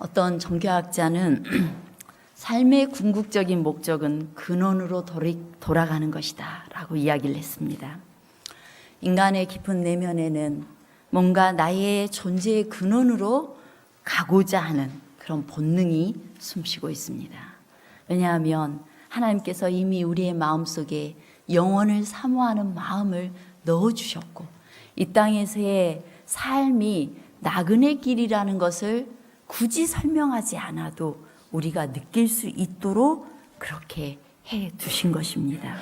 어떤 종교학자는 삶의 궁극적인 목적은 근원으로 돌아가는 것이다 라고 이야기를 했습니다. 인간의 깊은 내면에는 뭔가 나의 존재의 근원으로 가고자 하는 그런 본능이 숨쉬고 있습니다. 왜냐하면 하나님께서 이미 우리의 마음속에 영원을 사모하는 마음을 넣어주셨고, 이 땅에서의 삶이 나그네 길이라는 것을 굳이 설명하지 않아도 우리가 느낄 수 있도록 그렇게 해 두신 것입니다.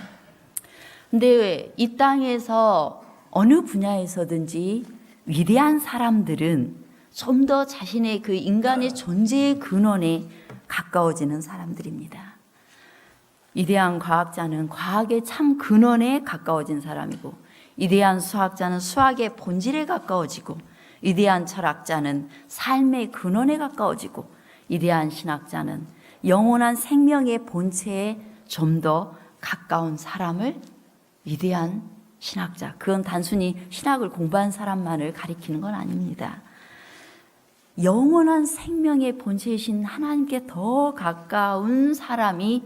근데 이 땅에서 어느 분야에서든지 위대한 사람들은 좀 더 자신의 그 인간의 존재의 근원에 가까워지는 사람들입니다. 위대한 과학자는 과학의 참 근원에 가까워진 사람이고, 위대한 수학자는 수학의 본질에 가까워지고, 위대한 철학자는 삶의 근원에 가까워지고, 위대한 신학자는 영원한 생명의 본체에 좀 더 가까운 사람을 위대한 신학자, 그건 단순히 신학을 공부한 사람만을 가리키는 건 아닙니다. 영원한 생명의 본체이신 하나님께 더 가까운 사람이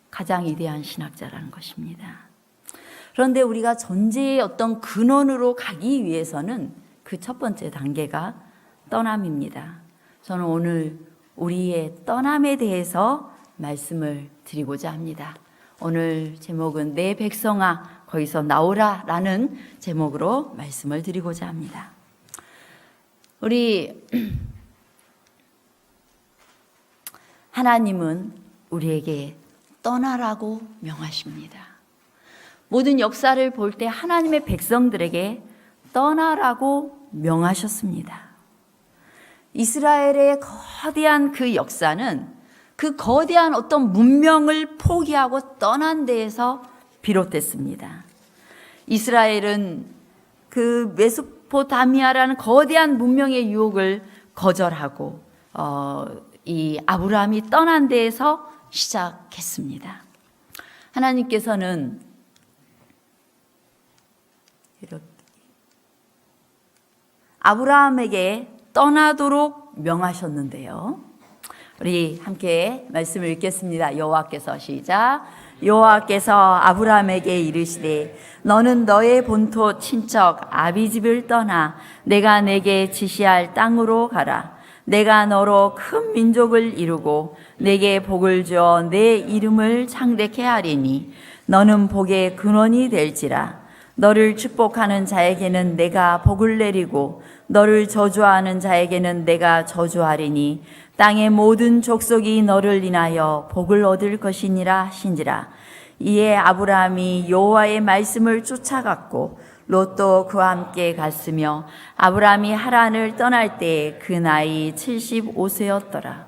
가장 위대한 신학자라는 것입니다. 그런데 우리가 존재의 어떤 근원으로 가기 위해서는 그 첫 번째 단계가 떠남입니다. 저는 오늘 우리의 떠남에 대해서 말씀을 드리고자 합니다. 오늘 제목은 내 백성아 거기서 나오라 라는 제목으로 말씀을 드리고자 합니다. 우리 하나님은 우리에게 떠나라고 명하십니다. 모든 역사를 볼 때 하나님의 백성들에게 떠나라고 명하셨습니다. 이스라엘의 거대한 그 역사는 그 거대한 어떤 문명을 포기하고 떠난 데에서 비롯됐습니다. 이스라엘은 그 메소포타미아라는 거대한 문명의 유혹을 거절하고 이 아브라함이 떠난 데에서 시작했습니다. 하나님께서는 이렇게 아브라함에게 떠나도록 명하셨는데요. 우리 함께 말씀을 읽겠습니다. 여호와께서 시작. 여호와께서 아브라함에게 이르시되 너는 너의 본토 친척 아비집을 떠나 내가 내게 지시할 땅으로 가라. 내가 너로 큰 민족을 이루고 내게 복을 주어 내 이름을 창대케 하리니 너는 복의 근원이 될지라. 너를 축복하는 자에게는 내가 복을 내리고 너를 저주하는 자에게는 내가 저주하리니 땅의 모든 족속이 너를 인하여 복을 얻을 것이니라 하신지라. 이에 아브라함이 여호와의 말씀을 쫓아갔고 롯도 그와 함께 갔으며 아브라함이 하란을 떠날 때 그 나이 75세였더라.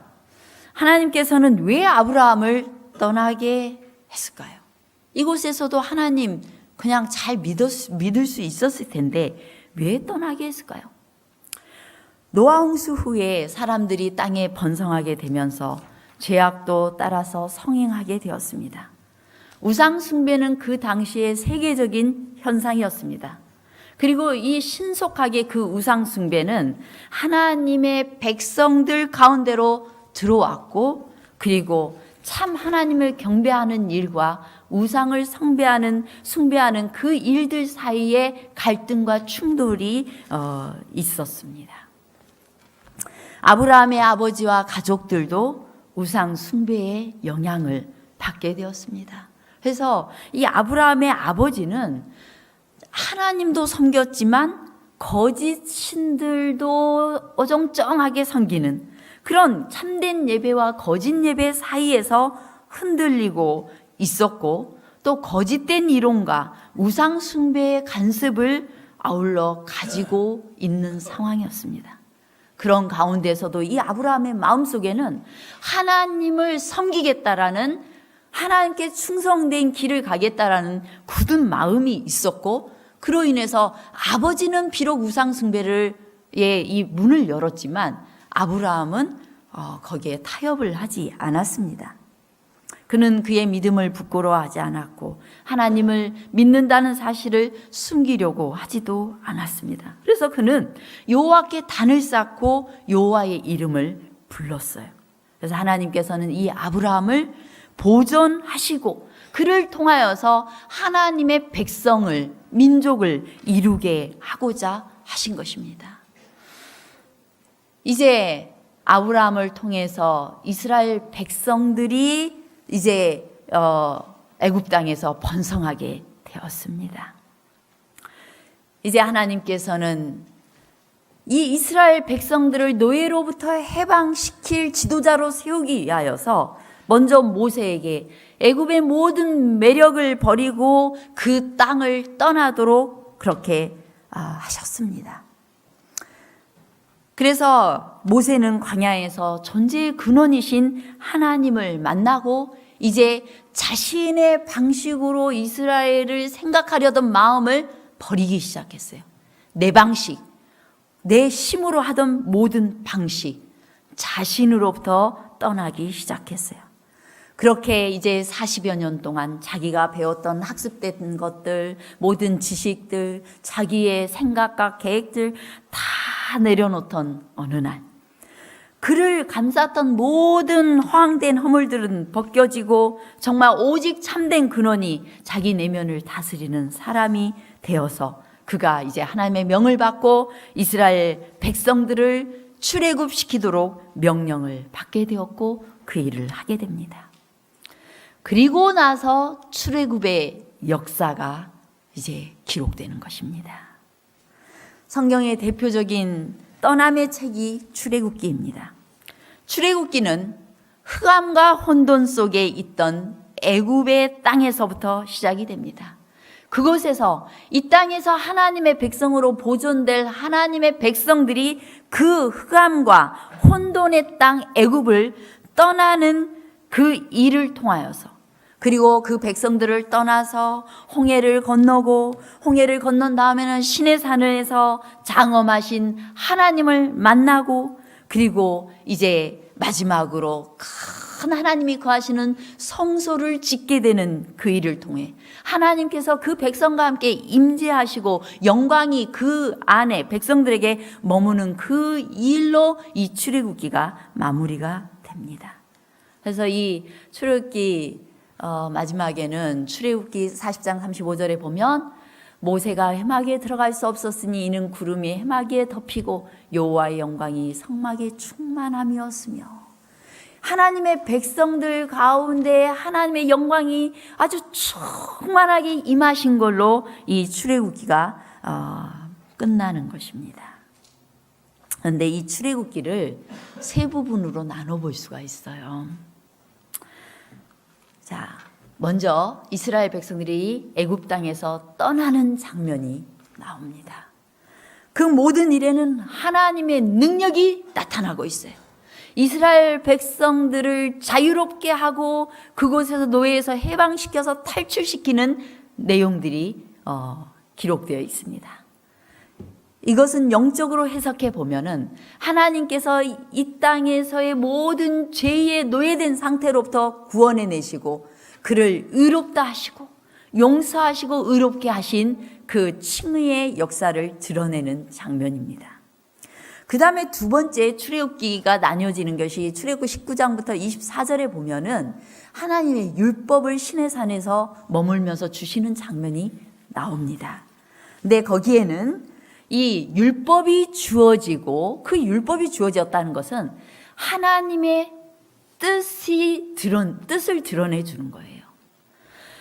하나님께서는 왜 아브라함을 떠나게 했을까요? 이곳에서도 하나님 그냥 잘 믿을 수 있었을 텐데 왜 떠나게 했을까요? 노아 홍수 후에 사람들이 땅에 번성하게 되면서 죄악도 따라서 성행하게 되었습니다. 우상 숭배는 그 당시의 세계적인 현상이었습니다. 그리고 이 신속하게 그 우상 숭배는 하나님의 백성들 가운데로 들어왔고, 그리고 참 하나님을 경배하는 일과 우상을 숭배하는 그 일들 사이에 갈등과 충돌이 있었습니다. 아브라함의 아버지와 가족들도 우상 숭배의 영향을 받게 되었습니다. 그래서 이 아브라함의 아버지는 하나님도 섬겼지만 거짓 신들도 어정쩡하게 섬기는 그런 참된 예배와 거짓 예배 사이에서 흔들리고 있었고, 또 거짓된 이론과 우상 숭배의 간섭을 아울러 가지고 있는 상황이었습니다. 그런 가운데서도 이 아브라함의 마음속에는 하나님을 섬기겠다라는, 하나님께 충성된 길을 가겠다라는 굳은 마음이 있었고, 그로 인해서 아버지는 비록 우상 숭배를 이 문을 열었지만 아브라함은 거기에 타협을 하지 않았습니다. 그는 그의 믿음을 부끄러워하지 않았고 하나님을 믿는다는 사실을 숨기려고 하지도 않았습니다. 그래서 그는 여호와께 단을 쌓고 여호와의 이름을 불렀어요. 그래서 하나님께서는 이 아브라함을 보존하시고 그를 통하여서 하나님의 백성을, 민족을 이루게 하고자 하신 것입니다. 이제 아브라함을 통해서 이스라엘 백성들이 이제 애굽 땅에서 번성하게 되었습니다. 이제 하나님께서는 이 이스라엘 백성들을 노예로부터 해방시킬 지도자로 세우기 위하여서 먼저 모세에게 애굽의 모든 매력을 버리고 그 땅을 떠나도록 그렇게 하셨습니다. 그래서 모세는 광야에서 존재의 근원이신 하나님을 만나고 이제 자신의 방식으로 이스라엘을 생각하려던 마음을 버리기 시작했어요. 내 방식, 내 힘으로 하던 모든 방식, 자신으로부터 떠나기 시작했어요. 그렇게 이제 40여 년 동안 자기가 배웠던 학습된 것들, 모든 지식들, 자기의 생각과 계획들 다 내려놓던 어느 날, 그를 감쌌던 모든 허황된 허물들은 벗겨지고 정말 오직 참된 근원이 자기 내면을 다스리는 사람이 되어서 그가 이제 하나님의 명을 받고 이스라엘 백성들을 출애굽시키도록 명령을 받게 되었고 그 일을 하게 됩니다. 그리고 나서 출애굽의 역사가 이제 기록되는 것입니다. 성경의 대표적인 떠남의 책이 출애굽기입니다. 출애굽기는 흑암과 혼돈 속에 있던 애굽의 땅에서부터 시작이 됩니다. 그곳에서 이 땅에서 하나님의 백성으로 보존될 하나님의 백성들이 그 흑암과 혼돈의 땅 애굽을 떠나는 그 일을 통하여서, 그리고 그 백성들을 떠나서 홍해를 건너고 홍해를 건넌 다음에는 시내산에서 장엄하신 하나님을 만나고, 그리고 이제 마지막으로 큰 하나님이 거하시는 성소를 짓게 되는 그 일을 통해 하나님께서 그 백성과 함께 임재하시고 영광이 그 안에 백성들에게 머무는 그 일로 이 출애굽기가 마무리가 됩니다. 그래서 이 출애굽기 마지막에는 출애굽기 40장 35절에 보면 모세가 해마기에 들어갈 수 없었으니 이는 구름이 해마기에 덮이고 여호와의 영광이 성막에 충만함이었으며, 하나님의 백성들 가운데 하나님의 영광이 아주 충만하게 임하신 걸로 이 출애굽기가 끝나는 것입니다. 그런데 이 출애굽기를 세 부분으로 나눠볼 수가 있어요. 자, 먼저 이스라엘 백성들이 애굽 땅에서 떠나는 장면이 나옵니다. 그 모든 일에는 하나님의 능력이 나타나고 있어요. 이스라엘 백성들을 자유롭게 하고 그곳에서 노예에서 해방시켜서 탈출시키는 내용들이 기록되어 있습니다. 이것은 영적으로 해석해 보면은 하나님께서 이 땅에서의 모든 죄의 노예된 상태로부터 구원해내시고 그를 의롭다 하시고 용서하시고 의롭게 하신 그 칭의의 역사를 드러내는 장면입니다. 그 다음에 두 번째 출애굽기가 나뉘어지는 것이 출애굽기 19장부터 24절에 보면은 하나님의 율법을 시내산에서 머물면서 주시는 장면이 나옵니다. 근데 거기에는 이 율법이 주어지고 그 율법이 주어졌다는 것은 하나님의 뜻을 드러내 주는 거예요.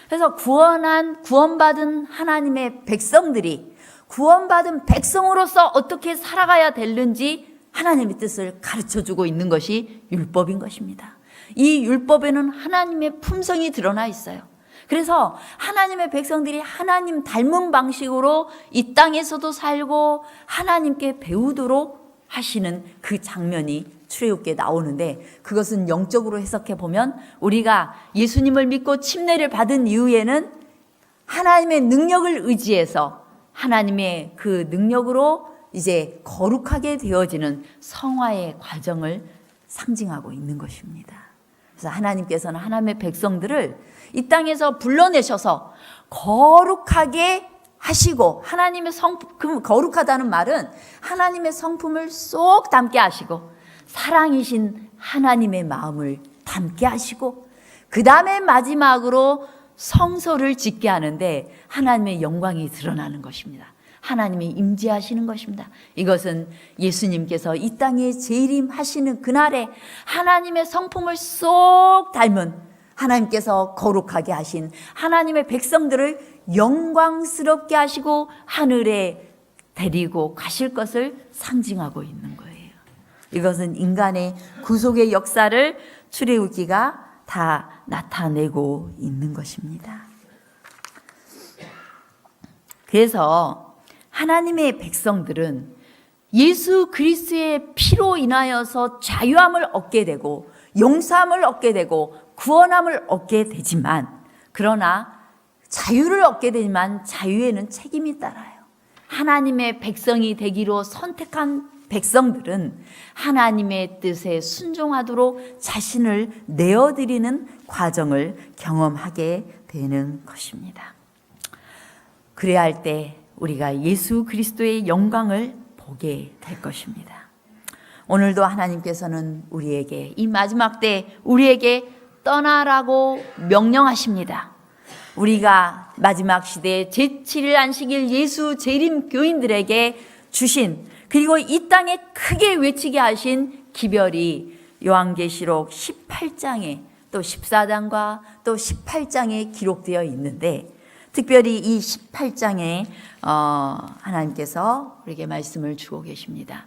그래서 구원받은 하나님의 백성들이 구원받은 백성으로서 어떻게 살아가야 되는지 하나님의 뜻을 가르쳐주고 있는 것이 율법인 것입니다. 이 율법에는 하나님의 품성이 드러나 있어요. 그래서 하나님의 백성들이 하나님 닮은 방식으로 이 땅에서도 살고 하나님께 배우도록 하시는 그 장면이 출애굽기에 나오는데, 그것은 영적으로 해석해 보면 우리가 예수님을 믿고 침례를 받은 이후에는 하나님의 능력을 의지해서 하나님의 그 능력으로 이제 거룩하게 되어지는 성화의 과정을 상징하고 있는 것입니다. 그래서 하나님께서는 하나님의 백성들을 이 땅에서 불러내셔서 거룩하게 하시고, 하나님의 성품, 거룩하다는 말은 하나님의 성품을 쏙 담게 하시고 사랑이신 하나님의 마음을 담게 하시고 그 다음에 마지막으로 성소를 짓게 하는데 하나님의 영광이 드러나는 것입니다. 하나님이 임재하시는 것입니다. 이것은 예수님께서 이 땅에 재림하시는 그날에 하나님의 성품을 쏙 닮은 하나님께서 거룩하게 하신 하나님의 백성들을 영광스럽게 하시고 하늘에 데리고 가실 것을 상징하고 있는 거예요. 이것은 인간의 구속의 역사를 출애굽기가 다 나타내고 있는 것입니다. 그래서 하나님의 백성들은 예수 그리스도의 피로 인하여서 자유함을 얻게 되고 용서함을 얻게 되고 구원함을 얻게 되지만, 그러나 자유를 얻게 되지만 자유에는 책임이 따라요. 하나님의 백성이 되기로 선택한 백성들은 하나님의 뜻에 순종하도록 자신을 내어드리는 과정을 경험하게 되는 것입니다. 그래야 할 때 우리가 예수 그리스도의 영광을 보게 될 것입니다. 오늘도 하나님께서는 우리에게 이 마지막 때 우리에게 떠나라고 명령하십니다. 우리가 마지막 시대에 제7일 안식일 예수 재림 교인들에게 주신, 그리고 이 땅에 크게 외치게 하신 기별이 요한계시록 18장에 또 14장과 또 18장에 기록되어 있는데, 특별히 이 18장에 하나님께서 우리에게 말씀을 주고 계십니다.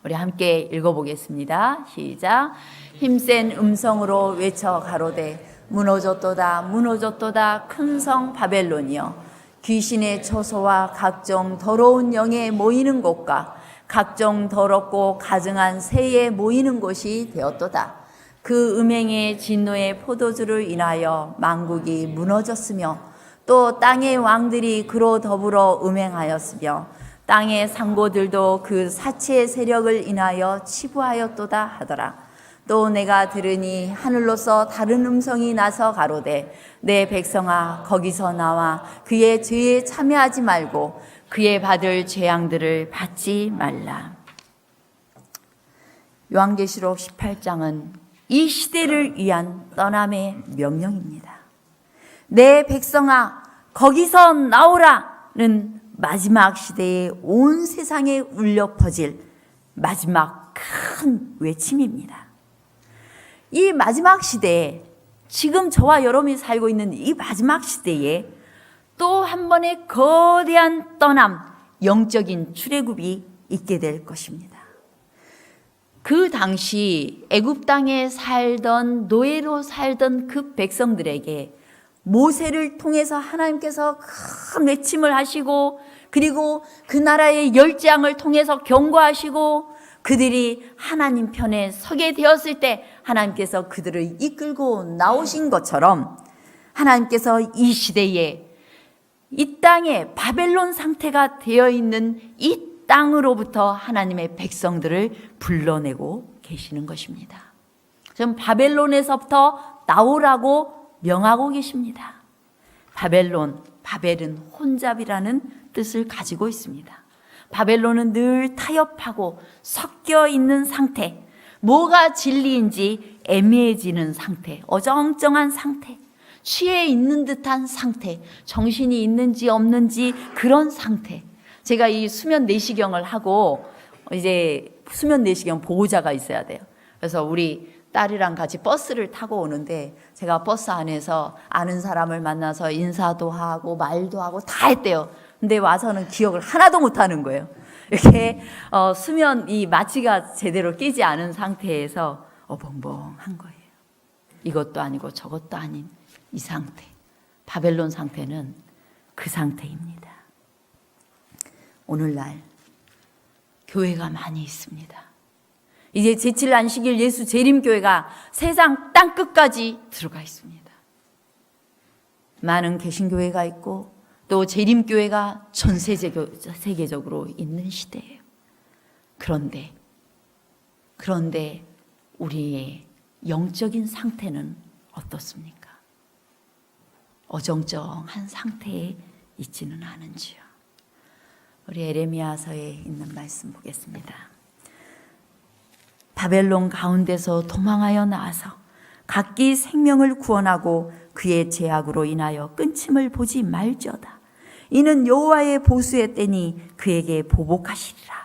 우리 함께 읽어보겠습니다. 시작. 힘센 음성으로 외쳐 가로되 무너졌도다 무너졌도다 큰 성 바벨론이여, 귀신의 처소와 각종 더러운 영에 모이는 곳과 각종 더럽고 가증한 새에 모이는 곳이 되었도다. 그 음행의 진노의 포도주를 인하여 만국이 무너졌으며 또 땅의 왕들이 그로 더불어 음행하였으며 땅의 상고들도 그 사치의 세력을 인하여 치부하였도다 하더라. 또 내가 들으니 하늘로서 다른 음성이 나서 가로되 내 백성아 거기서 나와 그의 죄에 참여하지 말고 그의 받을 재앙들을 받지 말라. 요한계시록 18장은 이 시대를 위한 떠남의 명령입니다. 내 백성아 거기서 나오라는 마지막 시대에 온 세상에 울려 퍼질 마지막 큰 외침입니다. 이 마지막 시대에, 지금 저와 여러분이 살고 있는 이 마지막 시대에 또 한 번의 거대한 떠남, 영적인 출애굽이 있게 될 것입니다. 그 당시 애굽 땅에 살던, 노예로 살던 그 백성들에게 모세를 통해서 하나님께서 큰 외침을 하시고, 그리고 그 나라의 열재앙을 통해서 경고하시고, 그들이 하나님 편에 서게 되었을 때 하나님께서 그들을 이끌고 나오신 것처럼, 하나님께서 이 시대에 이 땅에 바벨론 상태가 되어 있는 이 땅으로부터 하나님의 백성들을 불러내고 계시는 것입니다. 지금 바벨론에서부터 나오라고 명하고 계십니다. 바벨은 혼잡이라는 뜻을 가지고 있습니다. 바벨론은 늘 타협하고 섞여 있는 상태, 뭐가 진리인지 애매해지는 상태, 어정쩡한 상태, 취해 있는 듯한 상태, 정신이 있는지 없는지 그런 상태. 제가 이 수면 내시경을 하고, 이제 수면 내시경 보호자가 있어야 돼요. 그래서 우리 딸이랑 같이 버스를 타고 오는데, 제가 버스 안에서 아는 사람을 만나서 인사도 하고 말도 하고 다 했대요. 근데 와서는 기억을 하나도 못 하는 거예요. 이렇게 수면 이 마취가 제대로 끼지 않은 상태에서 어벙벙한 거예요. 이것도 아니고 저것도 아닌 이 상태. 바벨론 상태는 그 상태입니다. 오늘날 교회가 많이 있습니다. 이제 제7 안식일 예수 재림교회가 세상 땅끝까지 들어가 있습니다. 많은 개신교회가 있고 또 재림교회가 전 세계적으로 있는 시대예요. 그런데 우리의 영적인 상태는 어떻습니까? 어정쩡한 상태에 있지는 않은지요. 우리 에레미야서에 있는 말씀 보겠습니다. 바벨론 가운데서 도망하여 나와서 각기 생명을 구원하고 그의 죄악으로 인하여 끊침을 보지 말지어다. 이는 여호와의 보수의 때니 그에게 보복하시리라.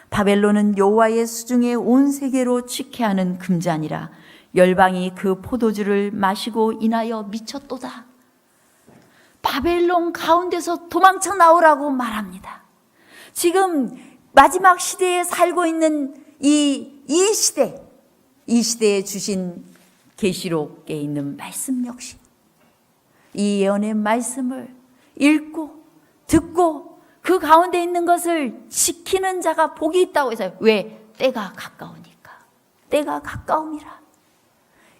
바벨론은 여호와의 수중에 온 세계로 취케하는 금잔이라. 열방이 그 포도주를 마시고 인하여 미쳤도다. 바벨론 가운데서 도망쳐 나오라고 말합니다. 지금 마지막 시대에 살고 있는 이 시대에 주신 계시록에 있는 말씀 역시 이 예언의 말씀을 읽고 듣고 그 가운데 있는 것을 지키는 자가 복이 있다고 해서 왜? 때가 가까우니까. 때가 가까움이라.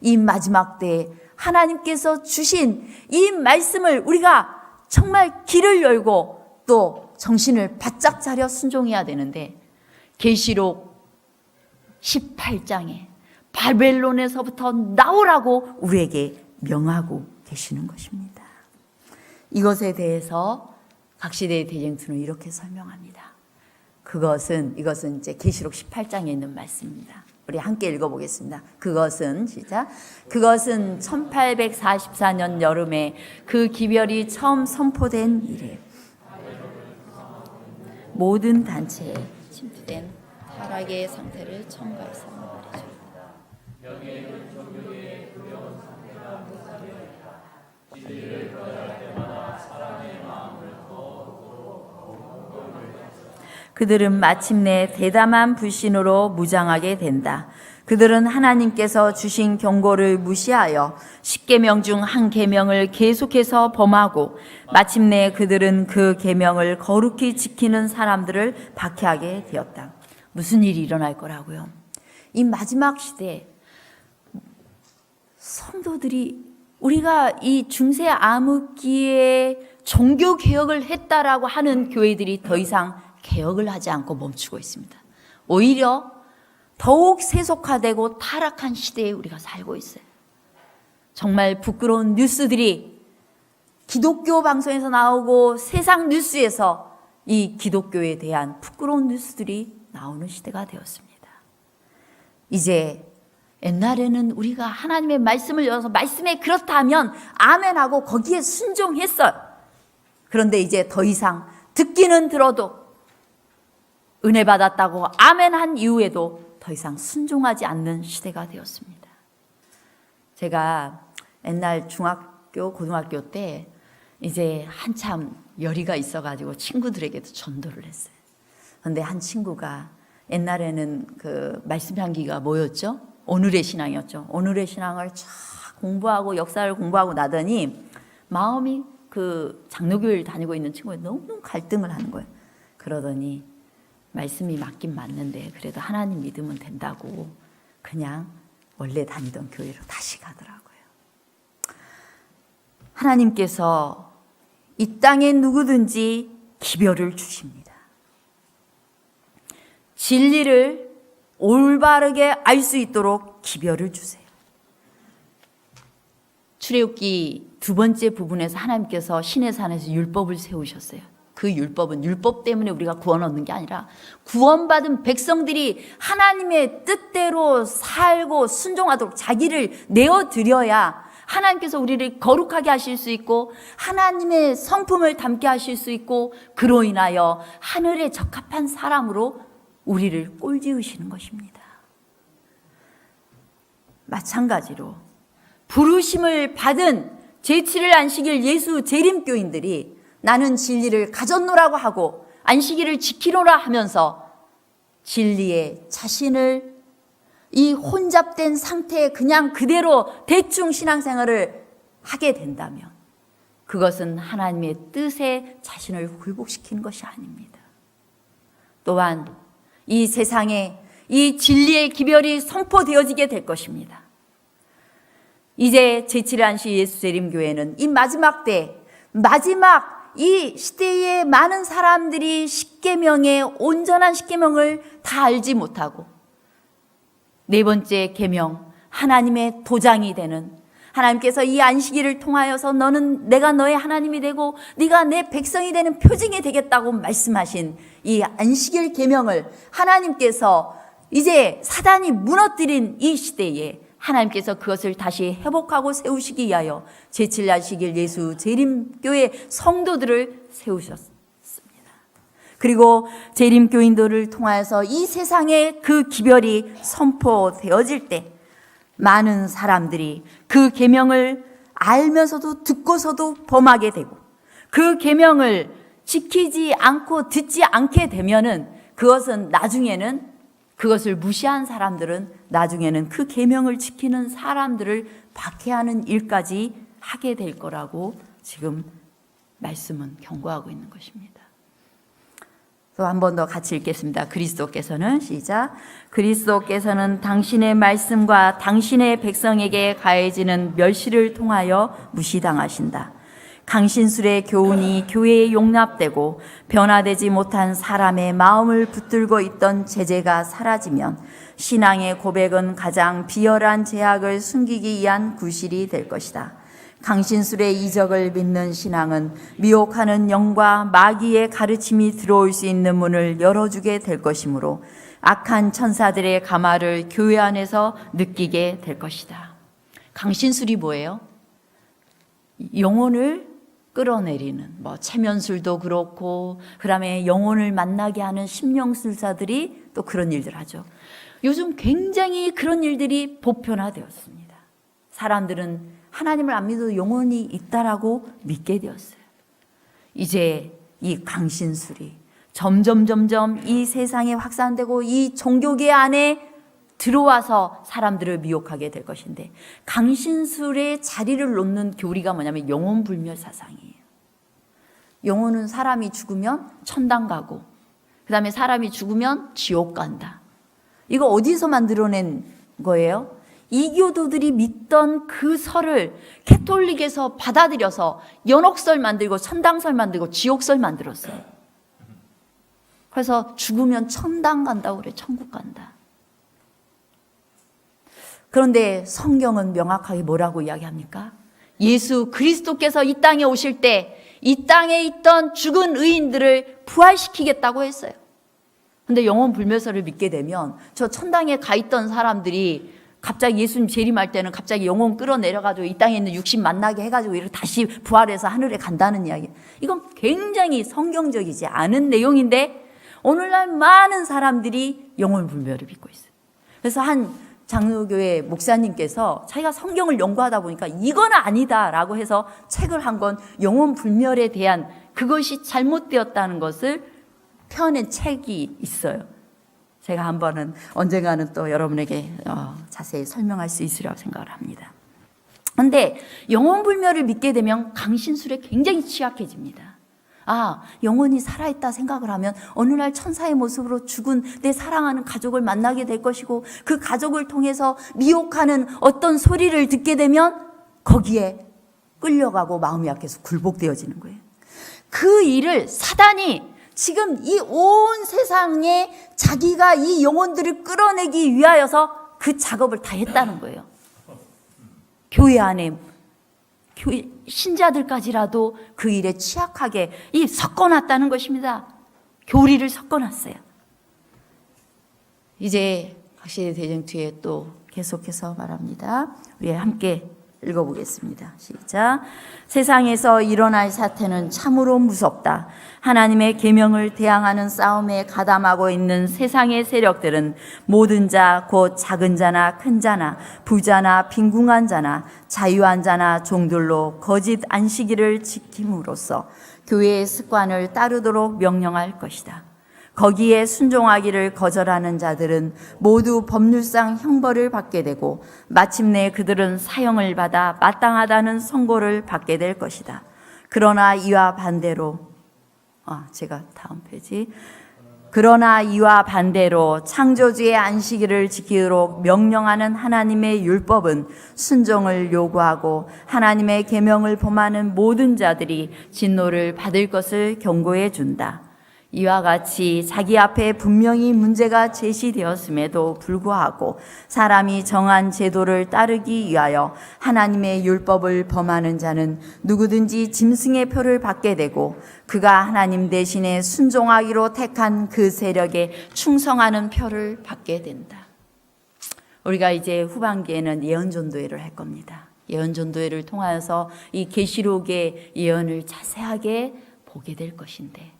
이 마지막 때에 하나님께서 주신 이 말씀을 우리가 정말 귀를 열고 또 정신을 바짝 차려 순종해야 되는데 계시록 18장에 바벨론에서부터 나오라고 우리에게 명하고 계시는 것입니다. 이것에 대해서 각 시대의 대쟁투는 이렇게 설명합니다. 이것은 이제 계시록 18장에 있는 말씀입니다. 우리 함께 읽어보겠습니다. 그것은 1844년 여름에 그 기별이 처음 선포된 이래 모든 단체에 침투된 타락의 상태를 첨가해서 말이죠. 그들은 마침내 대담한 불신으로 무장하게 된다. 그들은 하나님께서 주신 경고를 무시하여 10계명 중 한 계명을 계속해서 범하고 마침내 그들은 그 계명을 거룩히 지키는 사람들을 박해하게 되었다. 무슨 일이 일어날 거라고요? 이 마지막 시대에 성도들이 우리가 이 중세 암흑기에 종교 개혁을 했다라고 하는 교회들이 더 이상 개혁을 하지 않고 멈추고 있습니다. 오히려 더욱 세속화되고 타락한 시대에 우리가 살고 있어요. 정말 부끄러운 뉴스들이 기독교 방송에서 나오고 세상 뉴스에서 이 기독교에 대한 부끄러운 뉴스들이 나오는 시대가 되었습니다. 이제 옛날에는 우리가 하나님의 말씀을 열어서 말씀에 그렇다 하면 아멘하고 거기에 순종했어요. 그런데 이제 더 이상 듣기는 들어도 은혜 받았다고 아멘한 이후에도 더 이상 순종하지 않는 시대가 되었습니다. 제가 옛날 중학교, 고등학교 때 이제 한참 열의가 있어가지고 친구들에게도 전도를 했어요. 그런데 한 친구가 옛날에는 그 말씀 향기가 뭐였죠? 오늘의 신앙이었죠. 오늘의 신앙을 쫙 공부하고 역사를 공부하고 나더니 마음이 그 장로교회를 다니고 있는 친구가 너무 갈등을 하는 거예요. 그러더니 말씀이 맞긴 맞는데 그래도 하나님 믿으면 된다고 그냥 원래 다니던 교회로 다시 가더라고요. 하나님께서 이 땅에 누구든지 기별을 주십니다. 진리를 올바르게 알 수 있도록 기별을 주세요. 출애굽기 2번째 부분에서 하나님께서 시내산에서 율법을 세우셨어요. 그 율법은 율법 때문에 우리가 구원 얻는 게 아니라 구원받은 백성들이 하나님의 뜻대로 살고 순종하도록 자기를 내어드려야 하나님께서 우리를 거룩하게 하실 수 있고 하나님의 성품을 담게 하실 수 있고 그로 인하여 하늘에 적합한 사람으로 우리를 꼴지으시는 것입니다. 마찬가지로 부르심을 받은 제7일 안식일 예수 재림교인들이 나는 진리를 가졌노라고 하고 안식일을 지키노라 하면서 진리에 자신을 이 혼잡된 상태에 그냥 그대로 대충 신앙생활을 하게 된다면 그것은 하나님의 뜻에 자신을 굴복시키는 것이 아닙니다. 또한 이 세상에 이 진리의 기별이 선포되어지게 될 것입니다. 이제 제7일 안식 예수 재림교회는 이 마지막 때 마지막 이 시대에 많은 사람들이 십계명의 온전한 십계명을 다 알지 못하고 네 번째 계명 하나님의 도장이 되는 하나님께서 이 안식일을 통하여서 너는 내가 너의 하나님이 되고 네가 내 백성이 되는 표징이 되겠다고 말씀하신 이 안식일 계명을 하나님께서 이제 사단이 무너뜨린 이 시대에 하나님께서 그것을 다시 회복하고 세우시기 위하여 제7야식일 예수 재림교회 성도들을 세우셨습니다. 그리고 재림교인들을 통하여서 이 세상에 그 기별이 선포되어질 때 많은 사람들이 그 계명을 알면서도 듣고서도 범하게 되고, 그 계명을 지키지 않고 듣지 않게 되면은 그것은 나중에는, 그것을 무시한 사람들은 나중에는 그 계명을 지키는 사람들을 박해하는 일까지 하게 될 거라고 지금 말씀은 경고하고 있는 것입니다. 또 한 번 더 같이 읽겠습니다. 그리스도께서는, 시작. 그리스도께서는 당신의 말씀과 당신의 백성에게 가해지는 멸시를 통하여 무시당하신다. 강신술의 교훈이 교회에 용납되고 변화되지 못한 사람의 마음을 붙들고 있던 제재가 사라지면 신앙의 고백은 가장 비열한 죄악을 숨기기 위한 구실이 될 것이다. 강신술의 이적을 믿는 신앙은 미혹하는 영과 마귀의 가르침이 들어올 수 있는 문을 열어주게 될 것이므로 악한 천사들의 가마를 교회 안에서 느끼게 될 것이다. 강신술이 뭐예요? 영혼을 끌어내리는, 체면술도 그렇고, 그 다음에 영혼을 만나게 하는 심령술사들이 또 그런 일들 하죠. 요즘 굉장히 그런 일들이 보편화되었습니다. 사람들은 하나님을 안 믿어도 영혼이 있다라고 믿게 되었어요. 이제 이 강신술이 점점 이 세상에 확산되고 이 종교계 안에 들어와서 사람들을 미혹하게 될 것인데, 강신술의 자리를 놓는 교리가 뭐냐면 영혼불멸 사상이에요. 영혼은 사람이 죽으면 천당 가고, 그 다음에 사람이 죽으면 지옥 간다. 이거 어디서 만들어낸 거예요? 이교도들이 믿던 그 설을 캐톨릭에서 받아들여서 연옥설 만들고 천당설 만들고 지옥설 만들었어요. 그래서 죽으면 천당 간다고 그래, 천국 간다. 그런데 성경은 명확하게 뭐라고 이야기합니까? 예수 그리스도께서 이 땅에 오실 때 이 땅에 있던 죽은 의인들을 부활시키겠다고 했어요. 근데 영혼 불멸설을 믿게 되면 저 천당에 가 있던 사람들이 갑자기 예수님 재림할 때는 갑자기 영혼 끌어내려가지고 이 땅에 있는 육신 만나게 해가지고 이렇게 다시 부활해서 하늘에 간다는 이야기. 이건 굉장히 성경적이지 않은 내용인데 오늘날 많은 사람들이 영혼 불멸을 믿고 있어요. 그래서 한 장로교회 목사님께서 자기가 성경을 연구하다 보니까 이건 아니다라고 해서 책을 한 권 영혼 불멸에 대한 그것이 잘못되었다는 것을 펴낸 책이 있어요. 제가 한번은 언젠가는 또 여러분에게 자세히 설명할 수 있으리라고 생각을 합니다. 그런데 영혼 불멸을 믿게 되면 강신술에 굉장히 취약해집니다. 영혼이 살아있다 생각을 하면 어느 날 천사의 모습으로 죽은 내 사랑하는 가족을 만나게 될 것이고, 그 가족을 통해서 미혹하는 어떤 소리를 듣게 되면 거기에 끌려가고 마음이 약해서 굴복되어지는 거예요. 그 일을 사단이 지금 이 온 세상에 자기가 이 영혼들을 끌어내기 위하여서 그 작업을 다 했다는 거예요. 교회 안에 교회 신자들까지라도 그 일에 취약하게 섞어놨다는 것입니다. 교리를 섞어놨어요. 이제 각시대 대쟁투에 또 계속해서 말합니다. 우리 함께 읽어보겠습니다. 시작. 세상에서 일어날 사태는 참으로 무섭다. 하나님의 계명을 대항하는 싸움에 가담하고 있는 세상의 세력들은 모든 자, 곧 작은 자나 큰 자나 부자나 빈궁한 자나 자유한 자나 종들로 거짓 안식일을 지킴으로써 교회의 습관을 따르도록 명령할 것이다. 거기에 순종하기를 거절하는 자들은 모두 법률상 형벌을 받게 되고 마침내 그들은 사형을 받아 마땅하다는 선고를 받게 될 것이다. 그러나 이와 반대로 그러나 이와 반대로 창조주의 안식일을 지키도록 명령하는 하나님의 율법은 순종을 요구하고 하나님의 계명을 범하는 모든 자들이 진노를 받을 것을 경고해 준다. 이와 같이 자기 앞에 분명히 문제가 제시되었음에도 불구하고 사람이 정한 제도를 따르기 위하여 하나님의 율법을 범하는 자는 누구든지 짐승의 표를 받게 되고 그가 하나님 대신에 순종하기로 택한 그 세력에 충성하는 표를 받게 된다. 우리가 이제 후반기에는 예언전도회를 할 겁니다. 예언전도회를 통하여서 이 계시록의 예언을 자세하게 보게 될 것인데,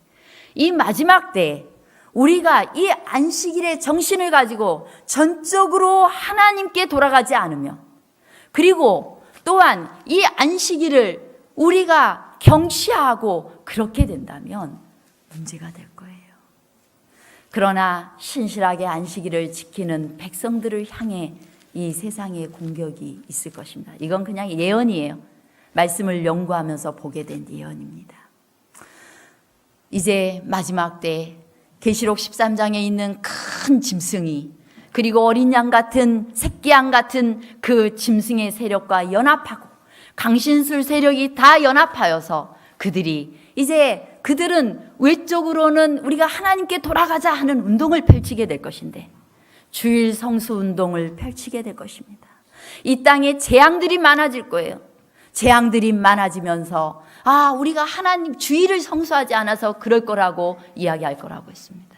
이 마지막 때 우리가 이 안식일의 정신을 가지고 전적으로 하나님께 돌아가지 않으며, 그리고 또한 이 안식일을 우리가 경시하고 그렇게 된다면 문제가 될 거예요. 그러나 신실하게 안식일을 지키는 백성들을 향해 이 세상의 공격이 있을 것입니다. 이건 그냥 예언이에요. 말씀을 연구하면서 보게 된 예언입니다. 이제 마지막 때 계시록 13장에 있는 큰 짐승이, 그리고 어린 양 같은, 새끼 양 같은 그 짐승의 세력과 연합하고 강신술 세력이 다 연합하여서 그들은 외적으로는 우리가 하나님께 돌아가자 하는 운동을 펼치게 될 것인데, 주일 성수 운동을 펼치게 될 것입니다. 이 땅에 재앙들이 많아질 거예요. 재앙들이 많아지면서 우리가 하나님 주일을 성수하지 않아서 그럴 거라고 이야기할 거라고 했습니다.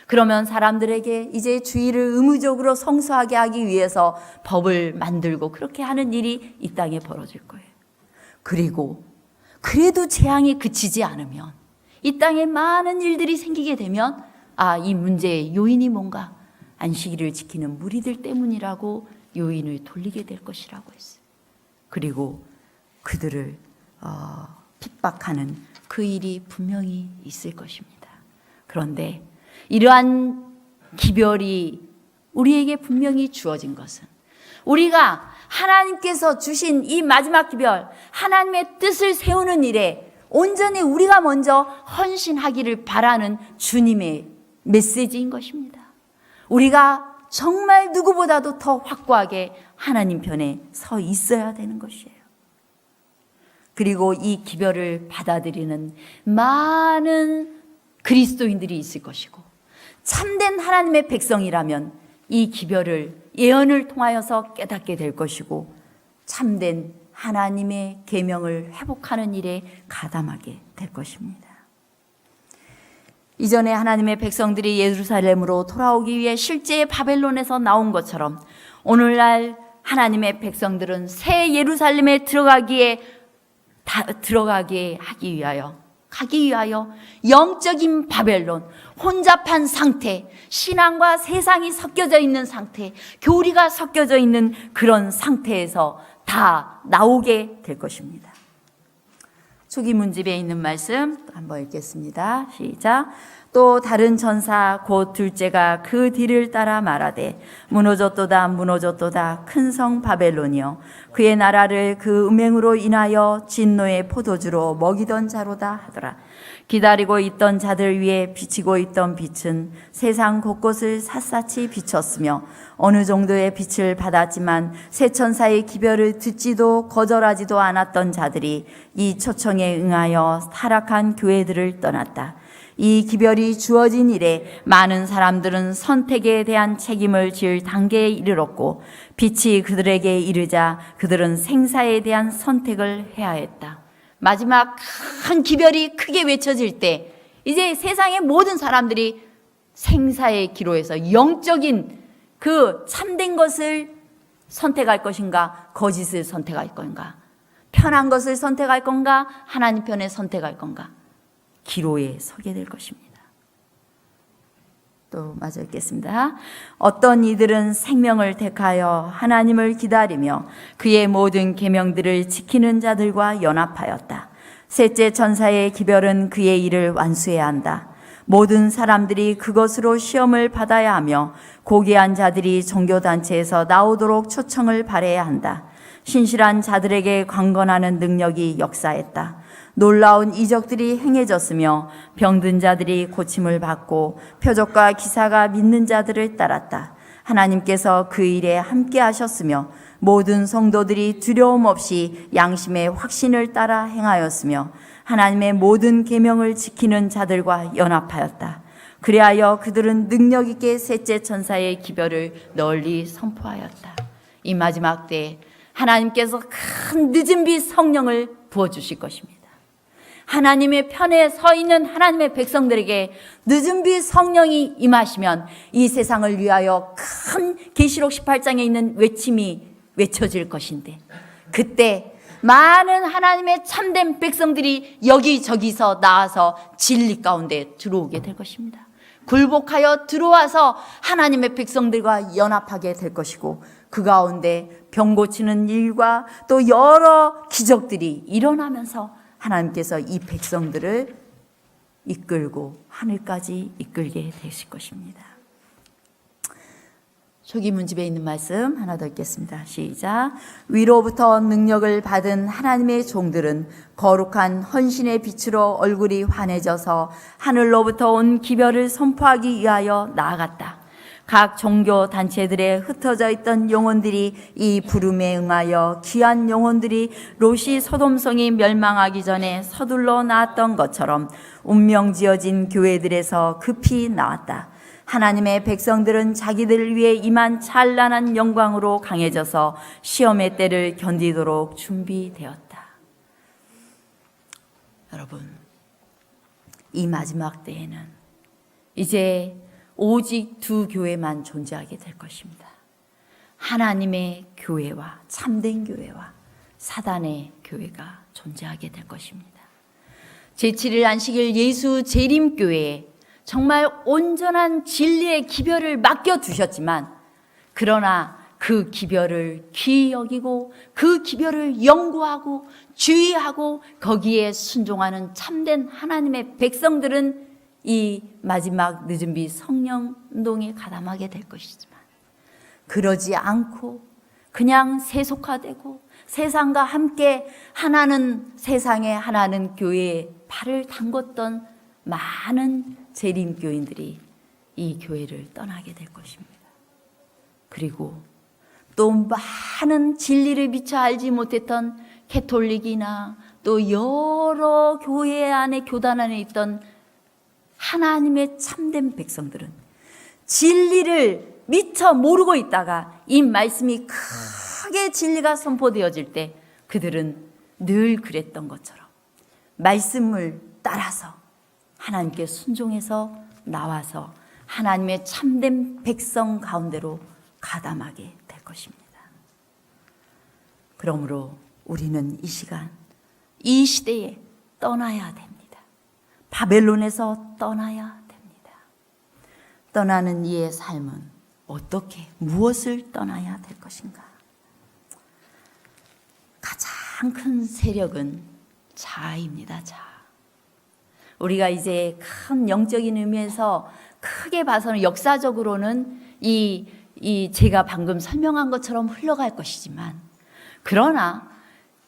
그러면 사람들에게 이제 주일을 의무적으로 성수하게 하기 위해서 법을 만들고 그렇게 하는 일이 이 땅에 벌어질 거예요. 그리고 그래도 재앙이 그치지 않으면, 이 땅에 많은 일들이 생기게 되면 이 문제의 요인이 뭔가? 안식일을 지키는 무리들 때문이라고 요인을 돌리게 될 것이라고 했어요. 그리고 그들을 핍박하는 그 일이 분명히 있을 것입니다. 그런데 이러한 기별이 우리에게 분명히 주어진 것은, 우리가 하나님께서 주신 이 마지막 기별, 하나님의 뜻을 세우는 일에 온전히 우리가 먼저 헌신하기를 바라는 주님의 메시지인 것입니다. 우리가 정말 누구보다도 더 확고하게 하나님 편에 서 있어야 되는 것이에요. 그리고 이 기별을 받아들이는 많은 그리스도인들이 있을 것이고, 참된 하나님의 백성이라면 이 기별을 예언을 통하여서 깨닫게 될 것이고, 참된 하나님의 계명을 회복하는 일에 가담하게 될 것입니다. 이전에 하나님의 백성들이 예루살렘으로 돌아오기 위해 실제 바벨론에서 나온 것처럼 오늘날 하나님의 백성들은 새 예루살렘에 들어가게 하기 위하여 영적인 바벨론, 혼잡한 상태, 신앙과 세상이 섞여져 있는 상태, 교리가 섞여져 있는 그런 상태에서 다 나오게 될 것입니다. 초기문집에 있는 말씀 한번 읽겠습니다. 시작. 또 다른 천사 곧 둘째가 그 뒤를 따라 말하되 무너졌도다 무너졌도다 큰 성 바벨론이여, 그의 나라를 그 음행으로 인하여 진노의 포도주로 먹이던 자로다 하더라. 기다리고 있던 자들 위에 비치고 있던 빛은 세상 곳곳을 샅샅이 비쳤으며 어느 정도의 빛을 받았지만 새 천사의 기별을 듣지도 거절하지도 않았던 자들이 이 초청에 응하여 타락한 교회들을 떠났다. 이 기별이 주어진 이래 많은 사람들은 선택에 대한 책임을 질 단계에 이르렀고, 빛이 그들에게 이르자 그들은 생사에 대한 선택을 해야 했다. 마지막 큰 기별이 크게 외쳐질 때 이제 세상의 모든 사람들이 생사의 기로에서 영적인 그 참된 것을 선택할 것인가, 거짓을 선택할 건가, 편한 것을 선택할 건가, 하나님 편에 선택할 건가, 기로에 서게 될 것입니다. 또 마저 읽겠습니다. 어떤 이들은 생명을 택하여 하나님을 기다리며 그의 모든 계명들을 지키는 자들과 연합하였다. 셋째 천사의 기별은 그의 일을 완수해야 한다. 모든 사람들이 그것으로 시험을 받아야 하며 고귀한 자들이 종교단체에서 나오도록 초청을 발해야 한다. 신실한 자들에게 강건하는 능력이 역사했다. 놀라운 이적들이 행해졌으며 병든 자들이 고침을 받고 표적과 기사가 믿는 자들을 따랐다. 하나님께서 그 일에 함께 하셨으며 모든 성도들이 두려움 없이 양심의 확신을 따라 행하였으며 하나님의 모든 계명을 지키는 자들과 연합하였다. 그리하여 그들은 능력 있게 셋째 천사의 기별을 널리 선포하였다. 이 마지막 때에 하나님께서 큰 늦은 빛 성령을 부어주실 것입니다. 하나님의 편에 서 있는 하나님의 백성들에게 늦은 빛 성령이 임하시면 이 세상을 위하여 큰 계시록 18장에 있는 외침이 외쳐질 것인데, 그때 많은 하나님의 참된 백성들이 여기저기서 나와서 진리 가운데 들어오게 될 것입니다. 굴복하여 들어와서 하나님의 백성들과 연합하게 될 것이고, 그 가운데 병 고치는 일과 또 여러 기적들이 일어나면서 하나님께서 이 백성들을 이끌고 하늘까지 이끌게 되실 것입니다. 초기문집에 있는 말씀 하나 더 읽겠습니다. 시작. 위로부터 능력을 받은 하나님의 종들은 거룩한 헌신의 빛으로 얼굴이 환해져서 하늘로부터 온 기별을 선포하기 위하여 나아갔다. 각 종교 단체들에 흩어져 있던 영혼들이 이 부름에 응하여 귀한 영혼들이 롯이 소돔성이 멸망하기 전에 서둘러 나왔던 것처럼 운명지어진 교회들에서 급히 나왔다. 하나님의 백성들은 자기들을 위해 임한 찬란한 영광으로 강해져서 시험의 때를 견디도록 준비되었다. 여러분, 이 마지막 때에는 이제 오직 두 교회만 존재하게 될 것입니다. 하나님의 교회와 참된 교회와 사단의 교회가 존재하게 될 것입니다. 제7일 안식일 예수 재림교회에 정말 온전한 진리의 기별을 맡겨두셨지만, 그러나 그 기별을 귀히 여기고 그 기별을 연구하고 주의하고 거기에 순종하는 참된 하나님의 백성들은 이 마지막 늦은 빛 성령 운동에 가담하게 될 것이지만, 그러지 않고 그냥 세속화되고 세상과 함께 하나는 세상에 하나는 교회에 발을 담궜던 많은 재림교인들이 이 교회를 떠나게 될 것입니다. 그리고 또 많은 진리를 미처 알지 못했던 캐톨릭이나 또 여러 교회 안에 교단 안에 있던 하나님의 참된 백성들은 진리를 미처 모르고 있다가 이 말씀이 크게 진리가 선포되어질 때 그들은 늘 그랬던 것처럼 말씀을 따라서 하나님께 순종해서 나와서 하나님의 참된 백성 가운데로 가담하게 될 것입니다. 그러므로 우리는 이 시간, 이 시대에 떠나야 됩니다. 바벨론에서 떠나야 됩니다. 떠나는 이의 삶은 어떻게, 무엇을 떠나야 될 것인가? 가장 큰 세력은 자아입니다. 자아. 우리가 이제 큰 영적인 의미에서 크게 봐서는 역사적으로는 제가 방금 설명한 것처럼 흘러갈 것이지만, 그러나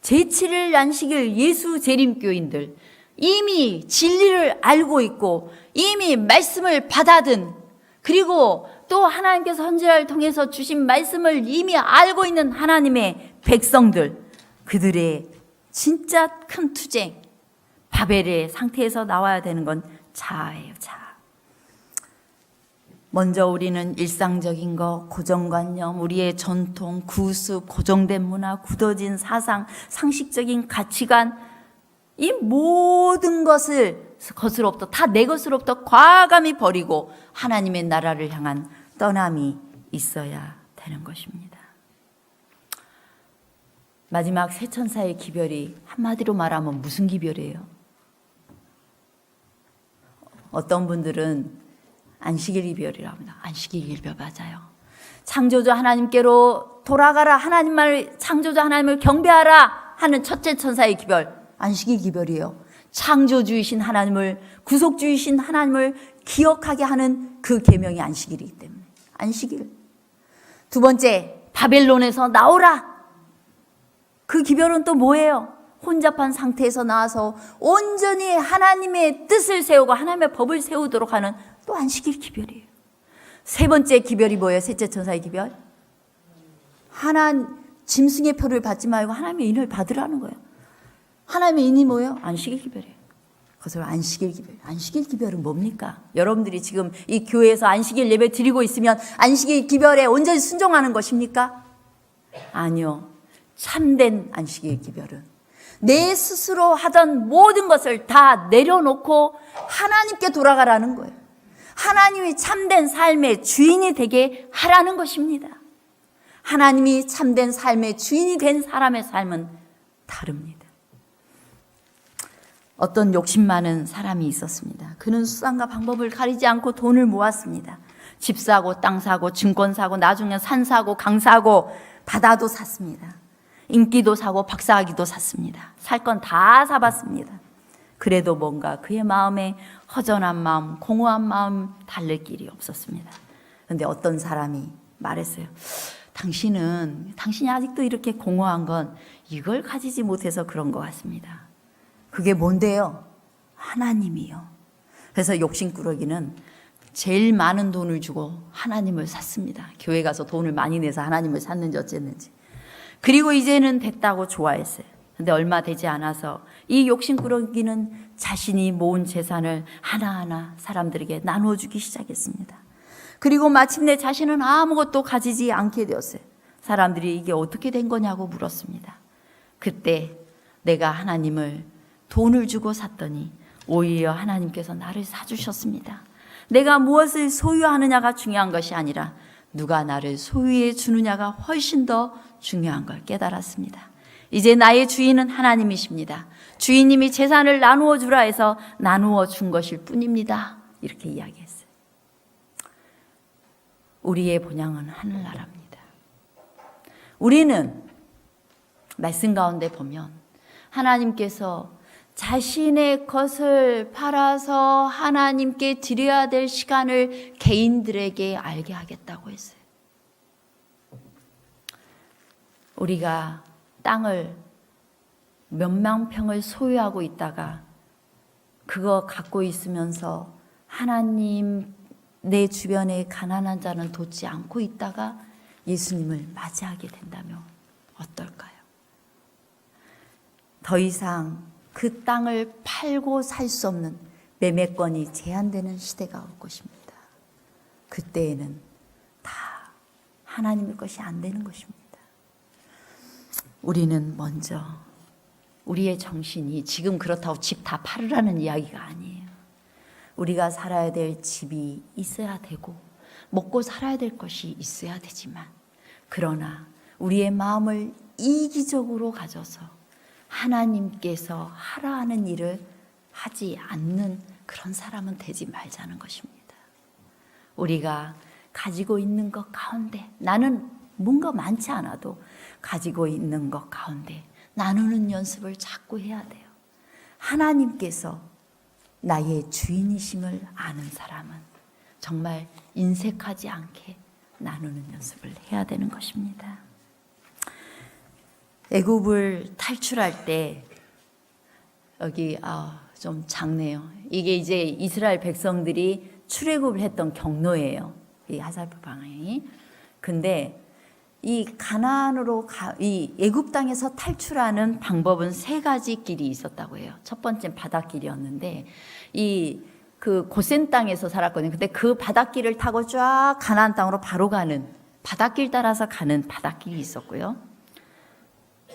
제7일 안식일 예수 재림교인들, 이미 진리를 알고 있고 이미 말씀을 받아든, 그리고 또 하나님께서 선지자를 통해서 주신 말씀을 이미 알고 있는 하나님의 백성들, 그들의 진짜 큰 투쟁, 바벨의 상태에서 나와야 되는 건 자아예요. 자아. 먼저 우리는 일상적인 것, 고정관념, 우리의 전통, 구습, 고정된 문화, 굳어진 사상, 상식적인 가치관, 이 모든 것으로부터 다 내 것으로부터 과감히 버리고 하나님의 나라를 향한 떠남이 있어야 되는 것입니다. 마지막 세 천사의 기별이 한마디로 말하면 무슨 기별이에요? 어떤 분들은 안식일 기별이라고 합니다. 안식일 기별 맞아요. 창조주 하나님께로 돌아가라, 창조주 하나님을 경배하라 하는 첫째 천사의 기별, 안식일 기별이에요. 창조주이신 하나님을, 구속주이신 하나님을 기억하게 하는 그 계명이 안식일이기 때문에 안식일. 두 번째, 바벨론에서 나오라. 그 기별은 또 뭐예요? 혼잡한 상태에서 나와서 온전히 하나님의 뜻을 세우고 하나님의 법을 세우도록 하는 또 안식일 기별이에요. 세 번째 기별이 뭐예요? 셋째 천사의 기별. 짐승의 표를 받지 말고 하나님의 인을 받으라는 거예요. 하나님의 인이 뭐예요? 안식일 기별이에요. 그것을 안식일 기별. 안식일 기별은 뭡니까? 여러분들이 지금 이 교회에서 안식일 예배 드리고 있으면 안식일 기별에 온전히 순종하는 것입니까? 아니요. 참된 안식일 기별은 내 스스로 하던 모든 것을 다 내려놓고 하나님께 돌아가라는 거예요. 하나님이 참된 삶의 주인이 되게 하라는 것입니다. 하나님이 참된 삶의 주인이 된 사람의 삶은 다릅니다. 어떤 욕심 많은 사람이 있었습니다. 그는 수단과 방법을 가리지 않고 돈을 모았습니다. 집 사고 땅 사고 증권 사고 나중에 산 사고 강 사고 바다도 샀습니다. 인기도 사고 박사학위도 샀습니다. 살 건 다 사봤습니다. 그래도 뭔가 그의 마음에 허전한 마음, 공허한 마음 달랠 길이 없었습니다. 그런데 어떤 사람이 말했어요. 당신이 아직도 이렇게 공허한 건 이걸 가지지 못해서 그런 것 같습니다. 그게 뭔데요? 하나님이요. 그래서 욕심꾸러기는 제일 많은 돈을 주고 하나님을 샀습니다. 교회 가서 돈을 많이 내서 하나님을 샀는지 어쨌는지. 그리고 이제는 됐다고 좋아했어요. 근데 얼마 되지 않아서 이 욕심꾸러기는 자신이 모은 재산을 하나하나 사람들에게 나눠주기 시작했습니다. 그리고 마침내 자신은 아무것도 가지지 않게 되었어요. 사람들이 이게 어떻게 된 거냐고 물었습니다. 그때 내가 하나님을 돈을 주고 샀더니 오히려 하나님께서 나를 사주셨습니다. 내가 무엇을 소유하느냐가 중요한 것이 아니라 누가 나를 소유해 주느냐가 훨씬 더 중요한 걸 깨달았습니다. 이제 나의 주인은 하나님이십니다. 주인님이 재산을 나누어 주라 해서 나누어 준 것일 뿐입니다. 이렇게 이야기했어요. 우리의 본향은 하늘나라입니다. 우리는 말씀 가운데 보면 하나님께서 자신의 것을 팔아서 하나님께 드려야 될 시간을 개인들에게 알게 하겠다고 했어요. 우리가 땅을 몇만 평을 소유하고 있다가 그거 갖고 있으면서 하나님 내 주변에 가난한 자는 돕지 않고 있다가 예수님을 맞이하게 된다면 어떨까요? 더 이상 그 땅을 팔고 살 수 없는 매매권이 제한되는 시대가 올 것입니다. 그때에는 다 하나님의 것이 안 되는 것입니다. 우리는 먼저 우리의 정신이 지금 그렇다고 집 다 팔으라는 이야기가 아니에요. 우리가 살아야 될 집이 있어야 되고 먹고 살아야 될 것이 있어야 되지만 그러나 우리의 마음을 이기적으로 가져서 하나님께서 하라 하는 일을 하지 않는 그런 사람은 되지 말자는 것입니다. 우리가 가지고 있는 것 가운데 나는 뭔가 많지 않아도 가지고 있는 것 가운데 나누는 연습을 자꾸 해야 돼요. 하나님께서 나의 주인이심을 아는 사람은 정말 인색하지 않게 나누는 연습을 해야 되는 것입니다. 애굽을 탈출할 때 여기 좀 작네요. 이게 이제 이스라엘 백성들이 출애굽을 했던 경로예요. 이 하살표 방향이. 근데 이 가나안으로 이 애굽 땅에서 탈출하는 방법은 세 가지 길이 있었다고 해요. 첫 번째는 바닷길이었는데 그 고센 땅에서 살았거든요. 근데 그 바닷길을 타고 쫙 가나안 땅으로 바로 가는 바닷길 따라서 가는 바닷길이 있었고요.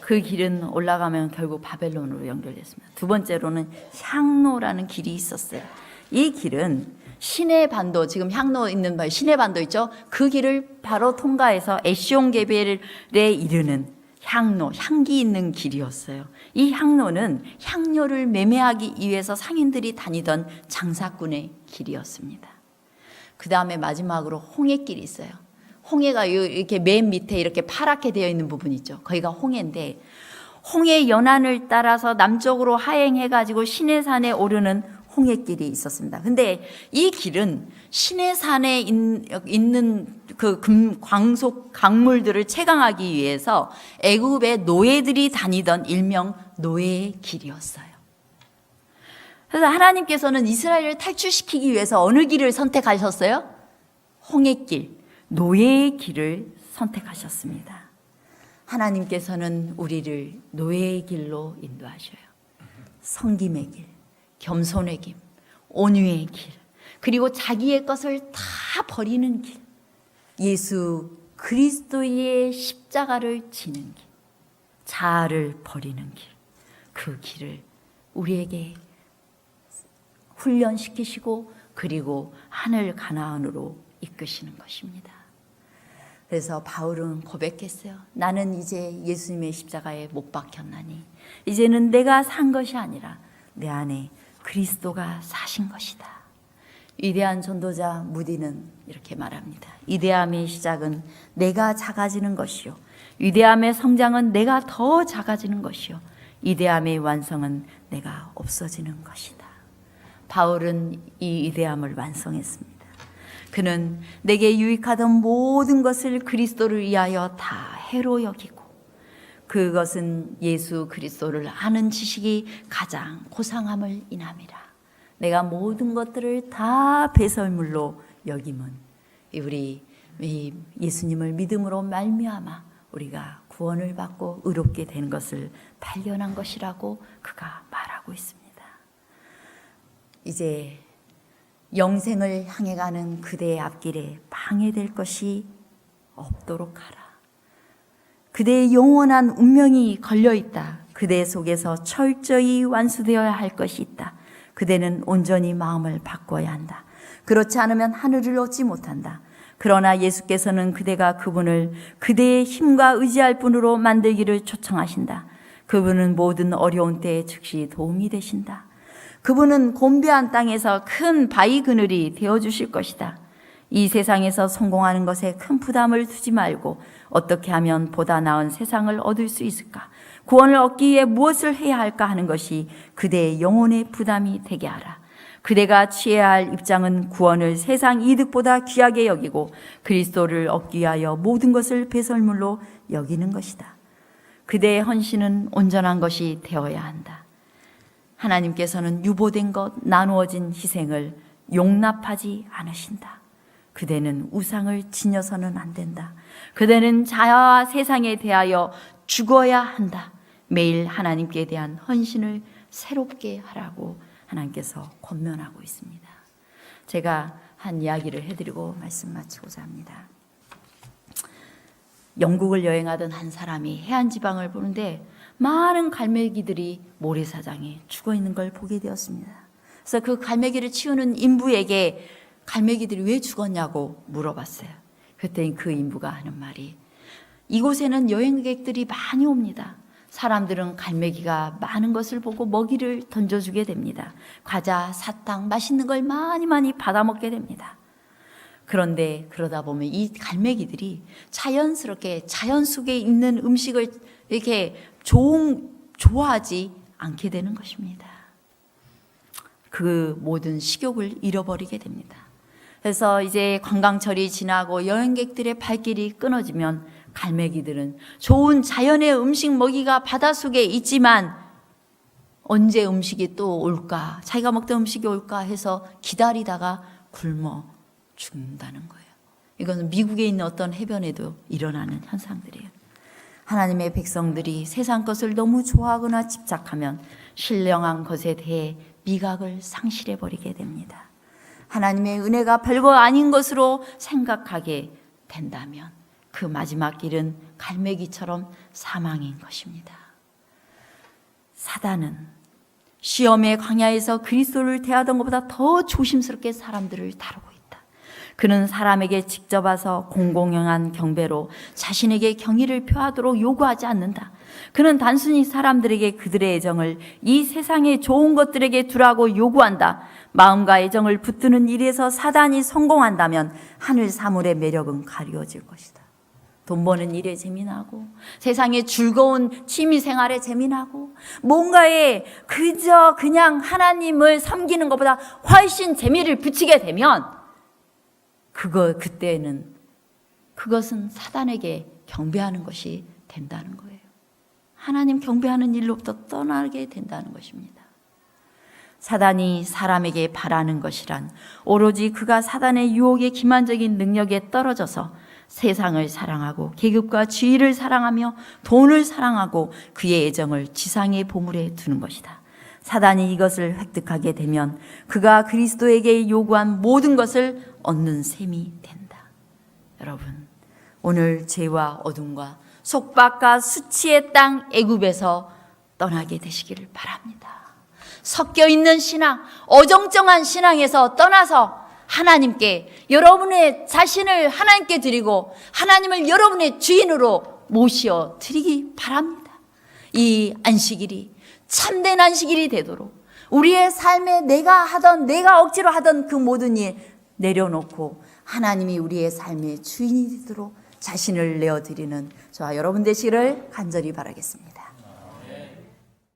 그 길은 올라가면 결국 바벨론으로 연결됐습니다. 두 번째로는 향로라는 길이 있었어요. 이 길은 시내반도, 지금 향로 있는 시내반도 있죠? 그 길을 바로 통과해서 에시온게벨에 이르는 향로, 향기 있는 길이었어요. 이 향로는 향료를 매매하기 위해서 상인들이 다니던 장사꾼의 길이었습니다. 그 다음에 마지막으로 홍해길이 있어요. 홍해가 이렇게 맨 밑에 이렇게 파랗게 되어 있는 부분 있죠. 거기가 홍해인데 홍해 연안을 따라서 남쪽으로 하행해가지고 시내산에 오르는 홍해길이 있었습니다. 근데 이 길은 시내산에 있는 그 광속 강물들을 채광하기 위해서 애굽의 노예들이 다니던 일명 노예의 길이었어요. 그래서 하나님께서는 이스라엘을 탈출시키기 위해서 어느 길을 선택하셨어요? 홍해길, 노예의 길을 선택하셨습니다. 하나님께서는 우리를 노예의 길로 인도하셔요. 섬김의 길, 겸손의 길, 온유의 길, 그리고 자기의 것을 다 버리는 길, 예수 그리스도의 십자가를 지는 길, 자아를 버리는 길, 그 길을 우리에게 훈련시키시고 그리고 하늘 가나안으로 이끄시는 것입니다. 그래서 바울은 고백했어요. 나는 이제 예수님의 십자가에 못 박혔나니 이제는 내가 산 것이 아니라 내 안에 그리스도가 사신 것이다. 위대한 전도자 무디는 이렇게 말합니다. 위대함의 시작은 내가 작아지는 것이요, 위대함의 성장은 내가 더 작아지는 것이요, 위대함의 완성은 내가 없어지는 것이다. 바울은 이 위대함을 완성했습니다. 그는 내게 유익하던 모든 것을 그리스도를 위하여 다 해로 여기고 그것은 예수 그리스도를 아는 지식이 가장 고상함을 인함이라. 내가 모든 것들을 다 배설물로 여김은 우리 예수님을 믿음으로 말미암아 우리가 구원을 받고 의롭게 된 것을 발견한 것이라고 그가 말하고 있습니다. 이제 영생을 향해 가는 그대의 앞길에 방해될 것이 없도록 하라. 그대의 영원한 운명이 걸려있다. 그대 속에서 철저히 완수되어야 할 것이 있다. 그대는 온전히 마음을 바꿔야 한다. 그렇지 않으면 하늘을 얻지 못한다. 그러나 예수께서는 그대가 그분을 그대의 힘과 의지할 분으로 만들기를 초청하신다. 그분은 모든 어려운 때에 즉시 도움이 되신다. 그분은 곤비한 땅에서 큰 바위 그늘이 되어주실 것이다. 이 세상에서 성공하는 것에 큰 부담을 두지 말고 어떻게 하면 보다 나은 세상을 얻을 수 있을까? 구원을 얻기 위해 무엇을 해야 할까 하는 것이 그대의 영혼의 부담이 되게 하라. 그대가 취해야 할 입장은 구원을 세상 이득보다 귀하게 여기고 그리스도를 얻기 위하여 모든 것을 배설물로 여기는 것이다. 그대의 헌신은 온전한 것이 되어야 한다. 하나님께서는 유보된 것, 나누어진 희생을 용납하지 않으신다. 그대는 우상을 지녀서는 안 된다. 그대는 자아와 세상에 대하여 죽어야 한다. 매일 하나님께 대한 헌신을 새롭게 하라고 하나님께서 권면하고 있습니다. 제가 한 이야기를 해드리고 말씀 마치고자 합니다. 영국을 여행하던 한 사람이 해안지방을 보는데 많은 갈매기들이 모래사장에 죽어있는 걸 보게 되었습니다. 그래서 그 갈매기를 치우는 인부에게 갈매기들이 왜 죽었냐고 물어봤어요. 그랬더니 그 인부가 하는 말이, 이곳에는 여행객들이 많이 옵니다. 사람들은 갈매기가 많은 것을 보고 먹이를 던져주게 됩니다. 과자, 사탕, 맛있는 걸 많이 받아먹게 됩니다. 그런데 그러다 보면 이 갈매기들이 자연스럽게 자연 속에 있는 음식을 이렇게 좋아하지 않게 되는 것입니다. 그 모든 식욕을 잃어버리게 됩니다. 그래서 이제 관광철이 지나고 여행객들의 발길이 끊어지면 갈매기들은 좋은 자연의 음식 먹이가 바닷속에 있지만 언제 음식이 또 올까, 자기가 먹던 음식이 올까 해서 기다리다가 굶어 죽는다는 거예요. 이건 미국에 있는 어떤 해변에도 일어나는 현상들이에요. 하나님의 백성들이 세상 것을 너무 좋아하거나 집착하면 신령한 것에 대해 미각을 상실해버리게 됩니다. 하나님의 은혜가 별거 아닌 것으로 생각하게 된다면 그 마지막 길은 갈매기처럼 사망인 것입니다. 사단은 시험의 광야에서 그리스도를 대하던 것보다 더 조심스럽게 사람들을 다루고 있다. 그는 사람에게 직접 와서 공공연한 경배로 자신에게 경의를 표하도록 요구하지 않는다. 그는 단순히 사람들에게 그들의 애정을 이 세상의 좋은 것들에게 두라고 요구한다. 마음과 애정을 붙드는 일에서 사단이 성공한다면 하늘 사물의 매력은 가려질 것이다. 돈 버는 일에 재미나고 세상의 즐거운 취미생활에 재미나고 뭔가에 그저 그냥 하나님을 섬기는 것보다 훨씬 재미를 붙이게 되면 그때는 그것은 사단에게 경배하는 것이 된다는 거예요. 하나님 경배하는 일로부터 떠나게 된다는 것입니다. 사단이 사람에게 바라는 것이란 오로지 그가 사단의 유혹의 기만적인 능력에 떨어져서 세상을 사랑하고 계급과 지위를 사랑하며 돈을 사랑하고 그의 애정을 지상의 보물에 두는 것이다. 사단이 이것을 획득하게 되면 그가 그리스도에게 요구한 모든 것을 얻는 셈이 된다. 여러분, 오늘 죄와 어둠과 속박과 수치의 땅 애굽에서 떠나게 되시기를 바랍니다. 섞여 있는 신앙, 어정쩡한 신앙에서 떠나서 하나님께 여러분의 자신을 하나님께 드리고 하나님을 여러분의 주인으로 모셔 드리기 바랍니다. 이 안식일이 참된 안식일이 되도록 우리의 삶에 내가 억지로 하던 그 모든 일 내려놓고 하나님이 우리의 삶의 주인이 되도록 자신을 내어드리는 저와 여러분 되시기를 간절히 바라겠습니다.